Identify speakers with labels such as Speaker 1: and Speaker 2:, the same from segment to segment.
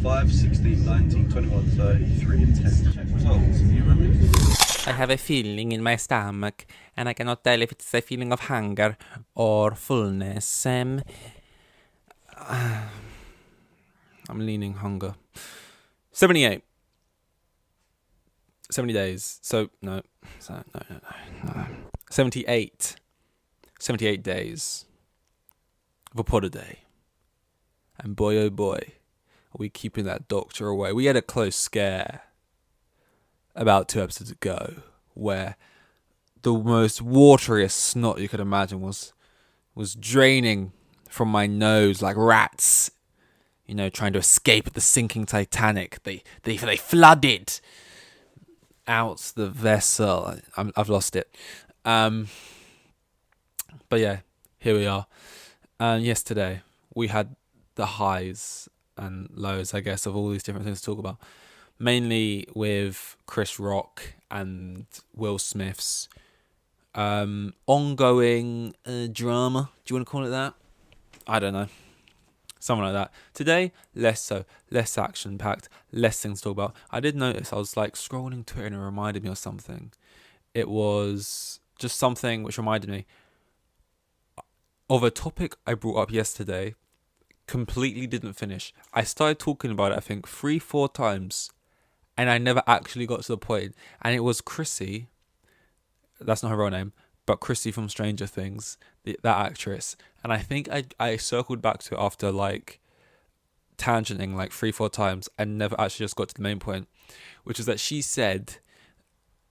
Speaker 1: 5, 16, 19, 21, 30, 3 and 10. Check results. Can you remember?
Speaker 2: I have a feeling in my stomach, and I cannot tell if it's a feeling of hunger or fullness. I'm leaning hunger. 78. 70 days. No. 78. 78 days of a pod a day. And boy, oh boy, are we keeping that doctor away. We had a close scare about 2 episodes ago where the most wateriest snot you could imagine was draining from my nose like rats, trying to escape the sinking Titanic. They flooded out the vessel. I've lost it. But yeah, here we are. Yesterday we had the highs and lows, I guess, of all these different things to talk about. Mainly with Chris Rock and Will Smith's ongoing drama. Do you want to call it that? I don't know. Something like that. Today, less so. Less action-packed. Less things to talk about. I did notice I was scrolling Twitter and it reminded me of something. It was just something which reminded me of a topic I brought up yesterday. Completely didn't finish. I started talking about it, I think, 3-4 times. And I never actually got to the point. And it was Chrissy. That's not her real name. But Chrissy from Stranger Things. That actress. And I think I circled back to it after tangenting 3-4 times. And never actually just got to the main point. Which is that she said...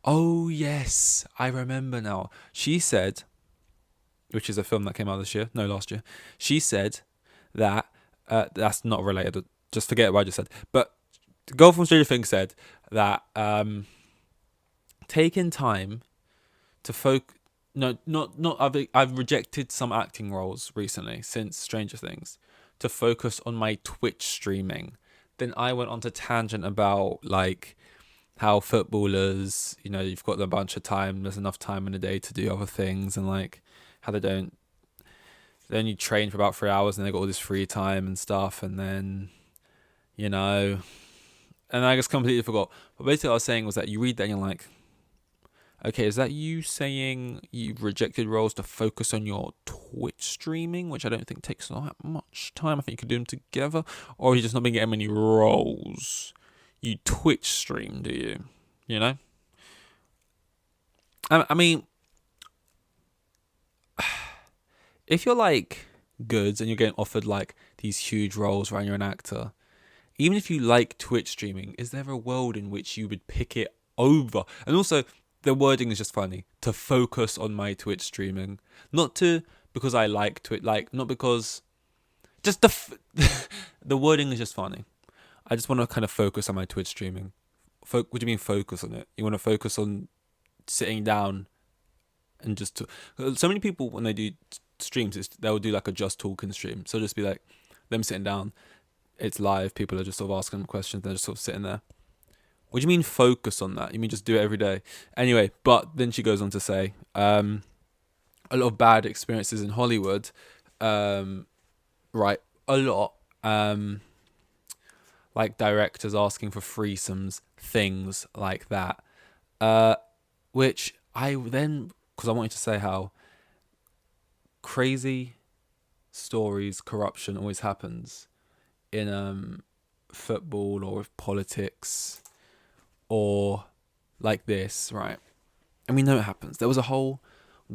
Speaker 2: Oh yes, I remember now. She said... Which is a film that came out this year. No, last year. She said that... that's not related. Just forget what I just said. But... The girl from Stranger Things said that taking time to focus. No, not. I've rejected some acting roles recently since Stranger Things to focus on my Twitch streaming. Then I went on to tangent about how footballers, you've got a bunch of time. There's enough time in the day to do other things, and how they only train for about 3 hours and they got all this free time and stuff, and then And I just completely forgot. But basically what I was saying was that you read that and you're like, okay, is that you saying you've rejected roles to focus on your Twitch streaming, which I don't think takes that much time. I think you could do them together. Or are you just not been getting many roles? You Twitch stream, do you? I mean, if you're goods and you're getting offered these huge roles, right, and you're an actor... Even if you like Twitch streaming, is there a world in which you would pick it over? And also, the wording is just funny. To focus on my Twitch streaming. Not because I like Twitch. Not because... Just the wording is just funny. I just want to kind of focus on my Twitch streaming. What do you mean focus on it? You want to focus on sitting down and just... So many people, when they do streams, they'll do a just talking stream. So just be them sitting down... It's live, people are just sort of asking them questions, they're just sort of sitting there. What do you mean focus on that? You mean just do it every day? Anyway, but then she goes on to say, a lot of bad experiences in Hollywood, right, a lot, directors asking for threesomes, things like that, which I then, because I wanted to say how crazy stories, corruption always happens in football or with politics or this, right? And we know it happens. There was a whole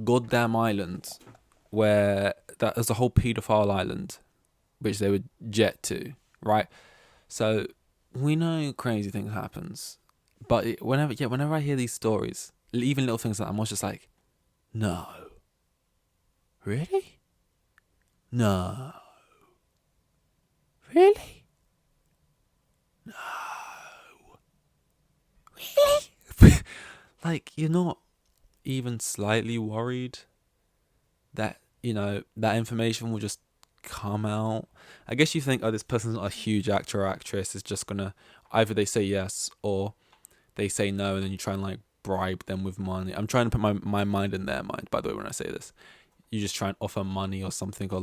Speaker 2: goddamn island there's a whole paedophile island which they would jet to, right? So we know crazy things happens, but whenever I hear these stories, even little things like that, I'm always just no, really, no. Really? No. Really? You're not even slightly worried that, that information will just come out? I guess you think, this person's not a huge actor or actress, is just gonna, either they say yes or they say no, and then you try and bribe them with money. I'm trying to put my mind in their mind, by the way, when I say this. You just try and offer money or something, or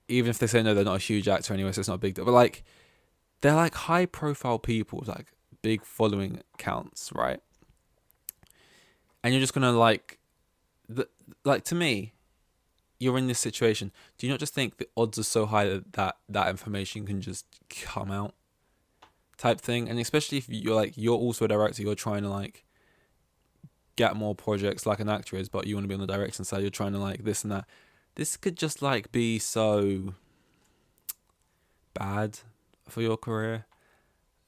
Speaker 2: even if they say no, they're not a huge actor anyway, so it's not a big deal. But like, they're like high profile people with like big following counts, right? And you're just gonna like, to me, you're in this situation. Do you not just think the odds are so high that information can just come out, type thing? And especially if you're also a director, you're trying to like get more projects like an actor is, but you want to be on the direction side, you're trying to like this and that. This could just like be so bad for your career.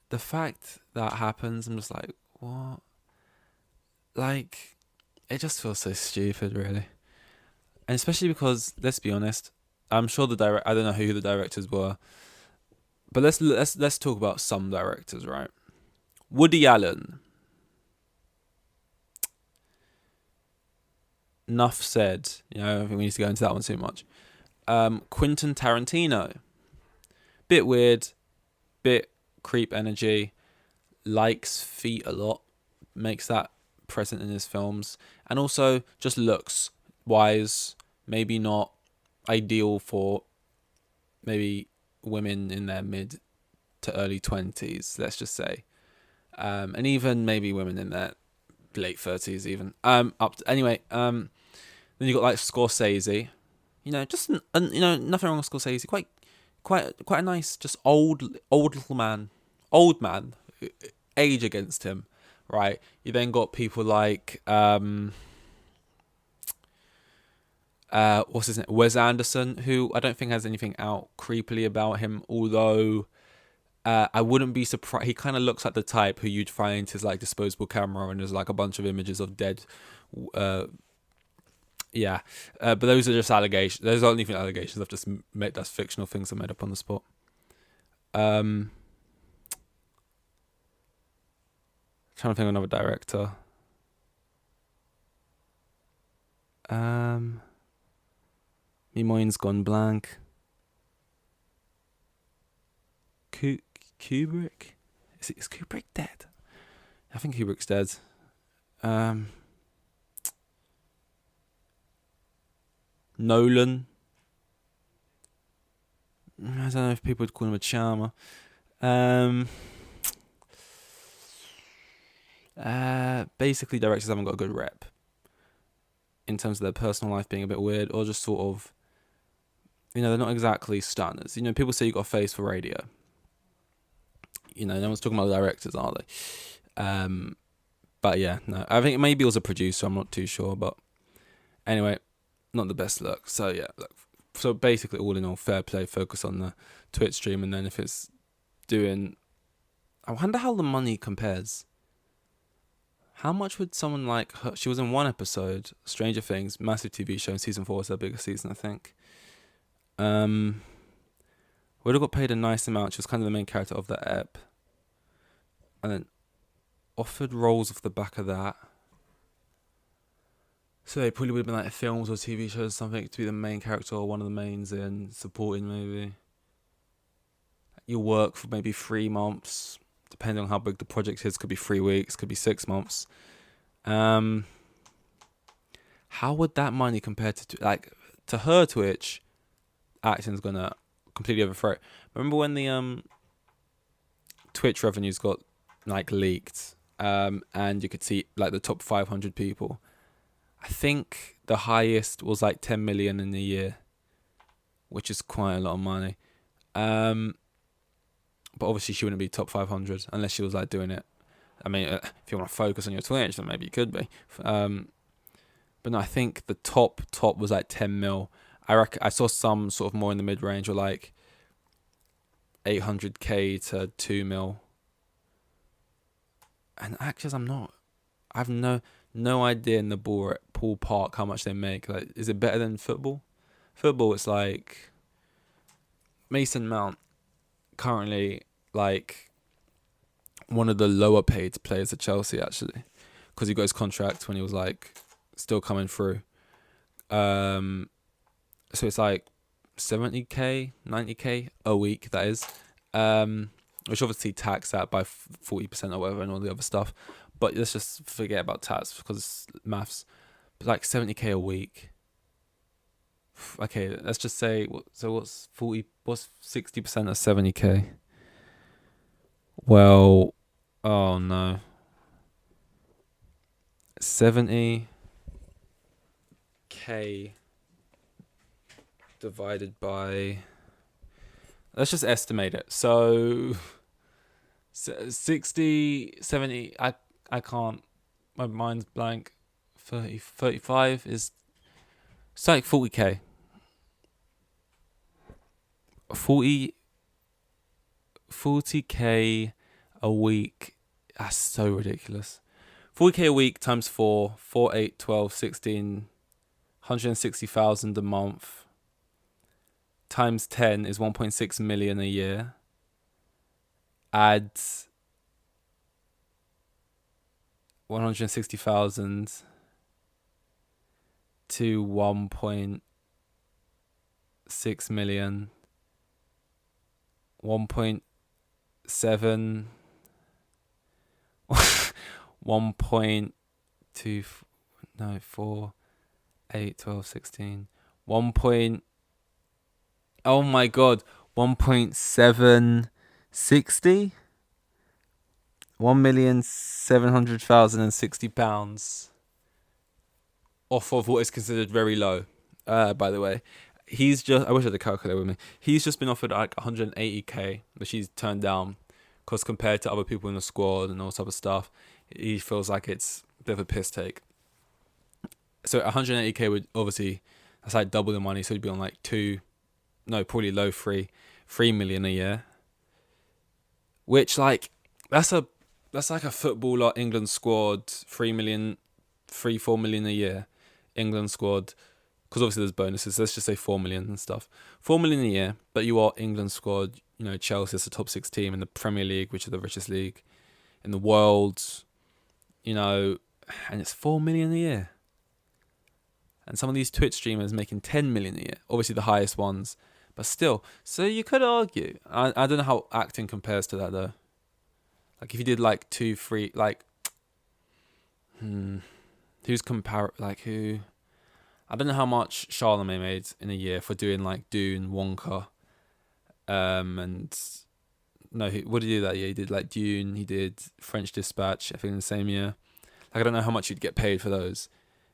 Speaker 2: The fact that happens, I'm just like, what? Like, it just feels so stupid, really. And especially because, let's be honest, I'm sure I don't know who the directors were, but let's talk about some directors, right? Woody Allen. Enough said. I don't think we need to go into that one too much. Quentin Tarantino. Bit weird, bit creep energy, likes feet a lot, makes that present in his films, and also just looks wise, maybe not ideal for maybe women in their mid to early 20s, let's just say, and even maybe women in their late 30s even, anyway. Then you got like Scorsese, just nothing wrong with Scorsese, quite a nice, just old little man, age against him, right? You then got people like what's his name, Wes Anderson, who I don't think has anything out creepily about him, although I wouldn't be surprised. He kind of looks like the type who you'd find his like disposable camera and there's like a bunch of images of dead. But those are just allegations. Those aren't even allegations. I've just made that's fictional things I made up on the spot. Trying to think of another director. My mind's gone blank. Kubrick? Is Kubrick dead? I think Kubrick's dead. Nolan. I don't know if people would call him a charmer. Basically, directors haven't got a good rep in terms of their personal life being a bit weird, or just sort of, they're not exactly stunners. People say you got a face for radio. No one's talking about the directors, are they? But yeah, no. I think maybe it was a producer. I'm not too sure, but anyway, not the best look. So yeah, look. So basically, all in all, fair play. Focus on the Twitch stream, and then if it's doing, I wonder how the money compares. How much would someone like her? She was in one episode, Stranger Things, massive TV show. Season 4 was her biggest season, I think. Would have got paid a nice amount. She was kind of the main character of that ep. And then offered roles off the back of that. So they probably would have been like films or TV shows or something to be the main character or one of the mains in, supporting maybe. You'll work for maybe 3 months, depending on how big the project is. Could be 3 weeks, could be 6 months. How would that money compare to her Twitch? Acting's gonna completely overthrow it. Remember when the Twitch revenues got like leaked, and you could see like the top 500 people. I think the highest was like 10 million in a year, which is quite a lot of money. But obviously she wouldn't be top 500 unless she was like doing it. I mean, if you want to focus on your Twitch, then maybe you could be. But no, I think the top was like 10 mil. I saw some sort of more in the mid range, or like 800k to 2 mil. And actors, I've no idea in the ballpark how much they make. Like, is it better than football? Football, it's like Mason Mount, currently like one of the lower paid players at Chelsea, actually, because he got his contract when he was like still coming through. So it's like 70k, 90k a week, that is. Which obviously tax that by 40% or whatever and all the other stuff. But let's just forget about tax because it's maths. But like 70k a week Okay, let's just say. So what's 40? What's 60% of 70k? Well, oh no, 70k divided by. Let's just estimate it. So 60, 70. I can't. My mind's blank. 30, 35 is. It's like 40k. 40k a week. That's so ridiculous. 40k a week times 4, 4, 8, 12, 16, 160,000 a month times 10 is 1.6 million a year. Add 160,000 to 1.6 million. 1.7 1.2 no 4 8 12 16 1 point, oh my god, 1.760 £1,700,060 off of what is considered very low. By the way, he's just, I wish I had a calculator with me. He's just been offered like 180k, which he's turned down because compared to other people in the squad and all this other stuff, he feels like it's a bit of a piss take. So 180k would obviously, that's like double the money. So he'd be on like probably low 3 million a year, which like that's like a footballer England squad 4 million a year. England squad, because obviously there's bonuses. Let's just say 4 million and stuff. 4 million a year, but you are England squad. You know, Chelsea is the top 6 team in the Premier League, which is the richest league in the world. You know, and it's 4 million a year. And some of these Twitch streamers making 10 million a year. Obviously the highest ones, but still. So you could argue. I don't know how acting compares to that though. Like if you did like 2, 3, like, who's who? I don't know how much Charlemagne made in a year for doing like Dune, Wonka, and no, what did he do that year? He did like Dune, he did French Dispatch, I think in the same year. Like I don't know how much you'd get paid for those.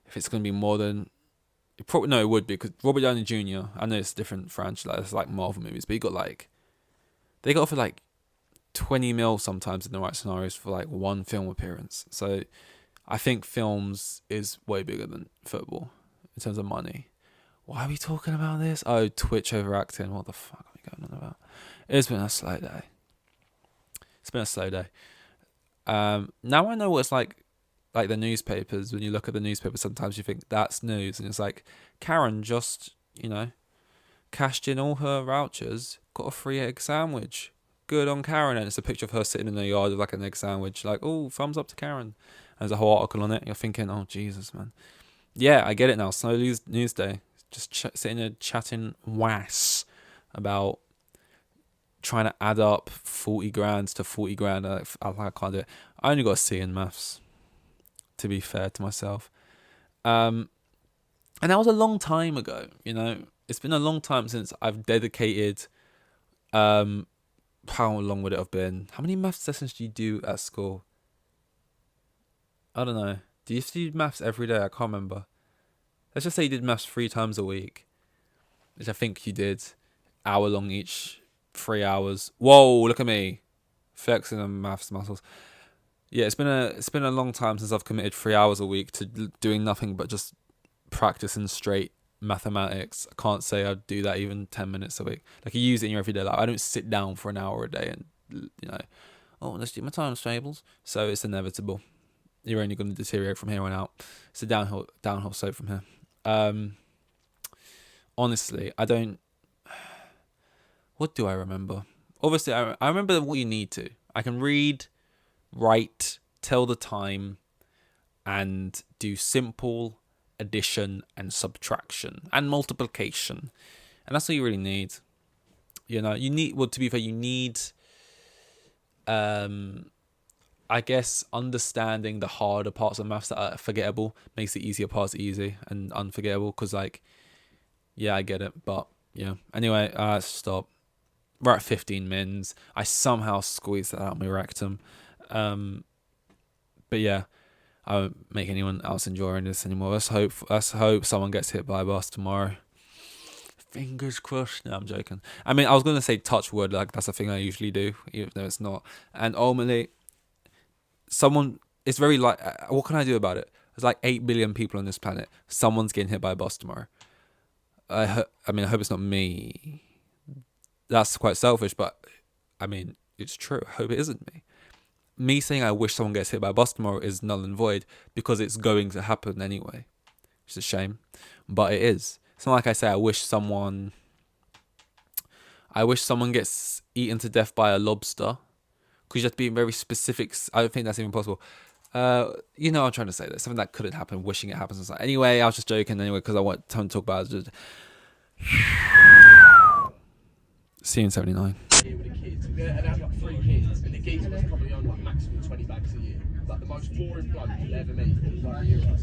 Speaker 2: If it's going to be more than, probably no, it would be because Robert Downey Jr. I know it's a different franchise, like, it's like Marvel movies, but they got offered like 20 mil sometimes in the right scenarios for like one film appearance. So I think films is way bigger than football in terms of money. Why are we talking about this? Oh, Twitch overacting. What the fuck are we going on about? It's been a slow day. Now I know what it's like the newspapers. When you look at the newspaper, sometimes you think that's news. And it's like, Karen just, cashed in all her vouchers, got a free egg sandwich. Good on Karen. And it's a picture of her sitting in the yard with like an egg sandwich. Like, oh, thumbs up to Karen. And there's a whole article on it. You're thinking, oh, Jesus, man. Yeah, I get it now. Slow news day. Just sitting there chatting wass about trying to add up 40 grand to 40 grand. I can't do it. I only got a C in maths, to be fair to myself. And that was a long time ago, It's been a long time since I've dedicated, how long would it have been? How many maths sessions do you do at school? I don't know. Do you do maths every day? I can't remember. Let's just say you did maths 3 times a week, which I think you did. Hour long each, 3 hours. Whoa, look at me, flexing on maths muscles. Yeah, it's been a long time since I've committed 3 hours a week to doing nothing but just practicing straight mathematics. I can't say I'd do that even 10 minutes a week. Like you use it in your everyday life. I don't sit down for an hour a day and let's do my times tables. So it's inevitable. You're only going to deteriorate from here on out. It's a downhill slope from here. Honestly, I don't. What do I remember? Obviously, I remember what you need to. I can read, write, tell the time, and do simple addition and subtraction and multiplication, and that's all you really need. You need. Well, to be fair, you need. I guess understanding the harder parts of maths that are forgettable makes the easier parts easy and unforgettable, because like Yeah, I get it, but yeah. Anyway, stop. We're at 15 mins. I somehow squeezed that out of my rectum. But yeah, I won't make anyone else enjoying this anymore. Let's hope someone gets hit by a bus tomorrow. Fingers crossed. No, I'm joking. I mean, I was gonna say touch wood, like that's a thing I usually do, even though it's not. And ultimately, someone. It's very like, what can I do about it? There's like 8 billion people on this planet. Someone's getting hit by a bus tomorrow. I hope it's not me. That's quite selfish, but I mean, it's true. I hope it isn't me. Me saying I wish someone gets hit by a bus tomorrow is null and void because it's going to happen anyway. It's a shame, but it is. It's not like I say I wish someone gets eaten to death by a lobster, because you have to be very specific. I don't think that's even possible. You know what I'm trying to say. There's something that couldn't happen, wishing it happens. Anyway, I was just joking anyway because I want time to talk about it. See you in 79.
Speaker 3: With the kids, and I have like 3 kids, and the geezer was probably on like maximum 20 bags a year. Like the most boring bloke you'll ever meet. Like,